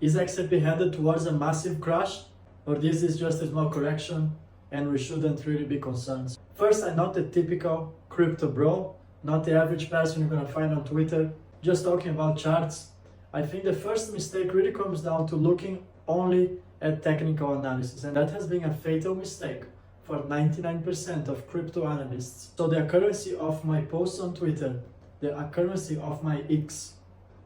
Is XRP headed towards a massive crash, or this is just a small correction and we shouldn't really be concerned? First, I'm not the typical crypto bro, not the average person you're gonna find on Twitter, just talking about charts. I think the first mistake really comes down to looking only at technical analysis, and that has been a fatal mistake for 99% of crypto analysts. So the accuracy of my posts on Twitter, the accuracy of my X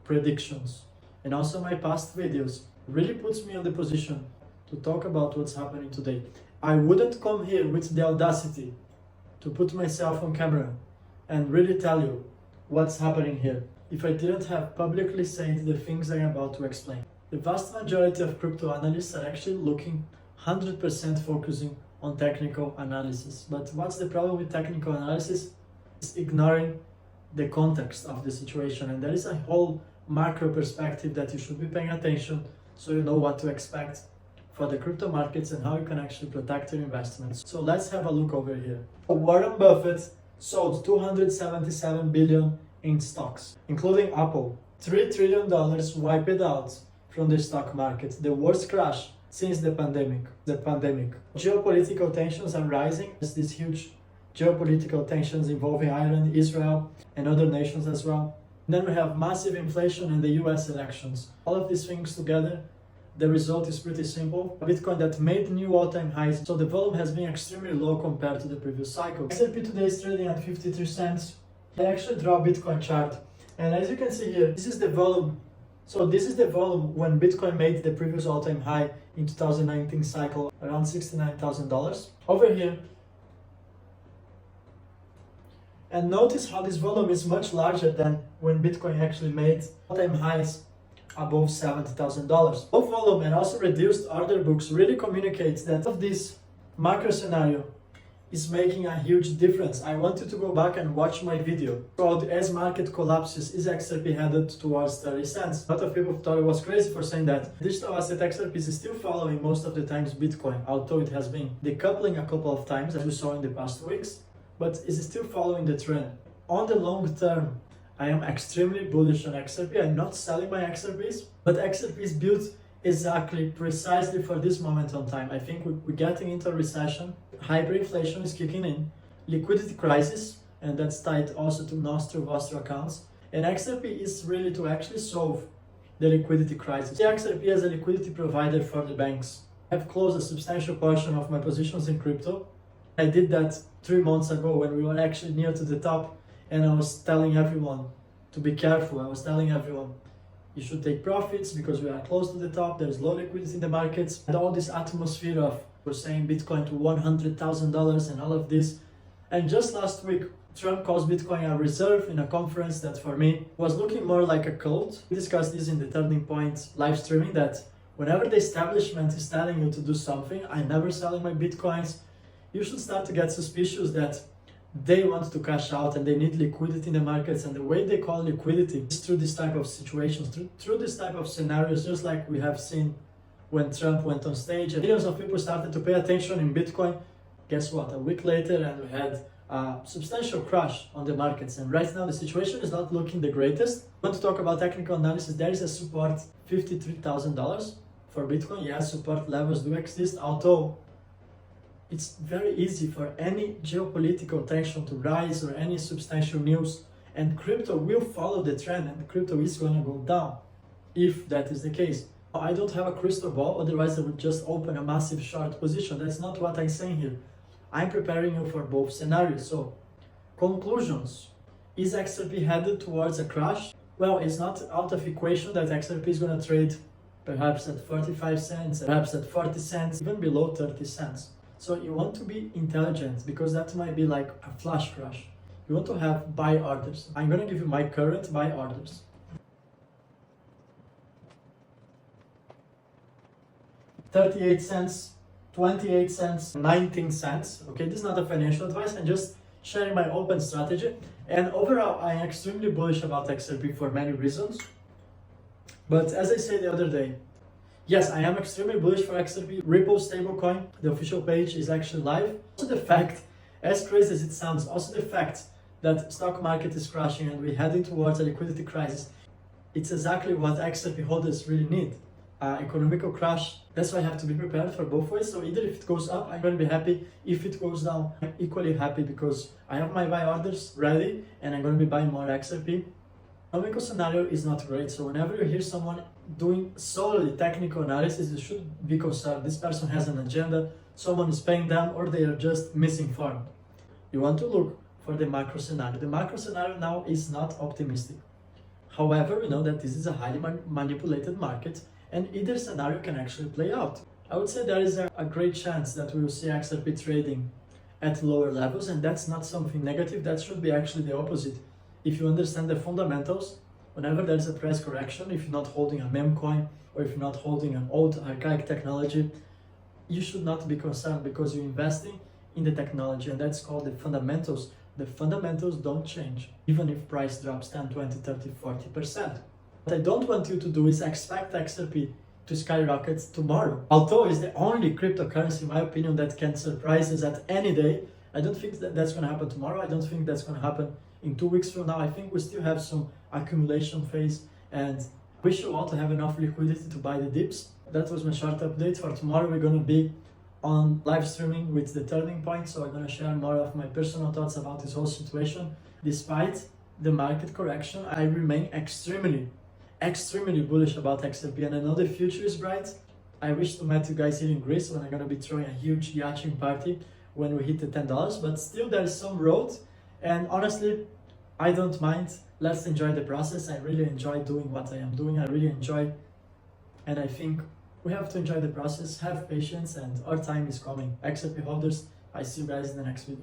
predictions, and also my past videos really puts me in the position to talk about what's happening today. I wouldn't come here with the audacity to put myself on camera and really tell you what's happening here if I didn't have publicly said the things I'm about to explain. The vast majority of crypto analysts are actually looking 100% focusing on technical analysis. But what's the problem with technical analysis? It's ignoring the context of the situation, and there is a whole macro perspective that you should be paying attention so you know what to expect for the crypto markets and how you can actually protect your investments. So let's have a look over here. Warren Buffett sold $277 billion in stocks, including Apple. $3 trillion wiped out from the stock market, the worst crash since the pandemic. Geopolitical tensions are rising. There's these huge geopolitical tensions involving Iran, Israel, and other nations as well. Then we have massive inflation in the US elections. All of these things together, the result is pretty simple. Bitcoin that made new all-time highs, so the volume has been extremely low compared to the previous cycle. XRP today is trading at 53 cents. I actually draw a Bitcoin chart, and as you can see here, this is the volume. So this is the volume when Bitcoin made the previous all-time high in 2019 cycle, around $69,000. Over here, and notice how this volume is much larger than when Bitcoin actually made all-time highs above $70,000. Both volume and also reduced order books really communicates that of this macro scenario is making a huge difference. I want you to go back and watch my video called As Market Collapses, Is XRP Headed Towards 30 Cents? A lot of people thought I was crazy for saying that. Digital asset XRP is still following most of the times Bitcoin, although it has been decoupling a couple of times as we saw in the past weeks, but is still following the trend. On the long term, I am extremely bullish on XRP. I'm not selling my XRPs, but XRP is built exactly, precisely for this moment on time. I think we're getting into a recession, hyperinflation is kicking in, liquidity crisis, and that's tied also to nostro accounts. And XRP is really to actually solve the liquidity crisis. The XRP as a liquidity provider for the banks. I've closed a substantial portion of my positions in crypto. I did that 3 months ago when we were actually near to the top, and I was telling everyone to be careful. I was telling everyone you should take profits because we are close to the top, there's low liquidity in the markets, and all this atmosphere of we're saying Bitcoin to $100,000 and all of this. And just last week, Trump calls Bitcoin a reserve in a conference that for me was looking more like a cult. We discussed this in the Turning Point live streaming, that whenever the establishment is telling you to do something, I'm never selling my Bitcoins, you should start to get suspicious that they want to cash out and they need liquidity in the markets, and the way they call liquidity is through this type of situations, through this type of scenarios, just like we have seen when Trump went on stage and millions of people started to pay attention in Bitcoin. Guess what? A week later and we had a substantial crash on the markets, and right now the situation is not looking the greatest. I want to talk about technical analysis. There is a support $53,000 for Bitcoin. Yes, support levels do exist, although it's very easy for any geopolitical tension to rise or any substantial news, and crypto will follow the trend, and crypto is going to go down if that is the case. I don't have a crystal ball, otherwise I would just open a massive short position. That's not what I'm saying here. I'm preparing you for both scenarios. So, conclusions. Is XRP headed towards a crash? Well, it's not out of equation that XRP is going to trade perhaps at 45 cents, perhaps at 40 cents, even below 30 cents. So you want to be intelligent, because that might be like a flash crash. You want to have buy orders. I'm going to give you my current buy orders. 38 cents, 28 cents, 19 cents. Okay, this is not a financial advice, I'm just sharing my open strategy. And overall, I am extremely bullish about XRP for many reasons. But as I said the other day, yes, I am extremely bullish for XRP. Ripple stablecoin, the official page is actually live. Also the fact, as crazy as it sounds, also the fact that stock market is crashing and we're heading towards a liquidity crisis, it's exactly what XRP holders really need. economical crash. That's why I have to be prepared for both ways. So either if it goes up, I'm going to be happy. If it goes down, I'm equally happy because I have my buy orders ready and I'm going to be buying more XRP. Economical scenario is not great. So whenever you hear someone doing solely technical analysis, you should be concerned. This person has an agenda, someone is paying them, or they are just misinformed. You want to look for the macro scenario. The macro scenario now is not optimistic. However, we know that this is a highly manipulated market and either scenario can actually play out. I would say there is a great chance that we will see XRP trading at lower levels, and that's not something negative. That should be actually the opposite. If you understand the fundamentals, whenever there's a price correction, if you're not holding a meme coin or if you're not holding an old archaic technology, you should not be concerned because you're investing in the technology, and that's called the fundamentals. The fundamentals don't change, even if price drops 10, 20, 30, 40%. What I don't want you to do is expect XRP to skyrocket tomorrow. Although it's the only cryptocurrency, in my opinion, that can surprise us at any day, I don't think that that's going to happen tomorrow. I don't think that's going to happen in 2 weeks from now. I think we still have some accumulation phase, and wish you all to have enough liquidity to buy the dips. That was my short update. For tomorrow, we're going to be on live streaming with the turning point, so I'm going to share more of my personal thoughts about this whole situation. Despite the market correction, I remain extremely bullish about XRP, and I know the future is bright. I wish to meet you guys here in Greece when I'm going to be throwing a huge yachting party when we hit the $10, but still there is some road, and honestly, I don't mind. Let's enjoy the process. I really enjoy doing what I am doing. I really enjoy, and I think we have to enjoy the process, have patience, and our time is coming. XRP holders, I see you guys in the next video.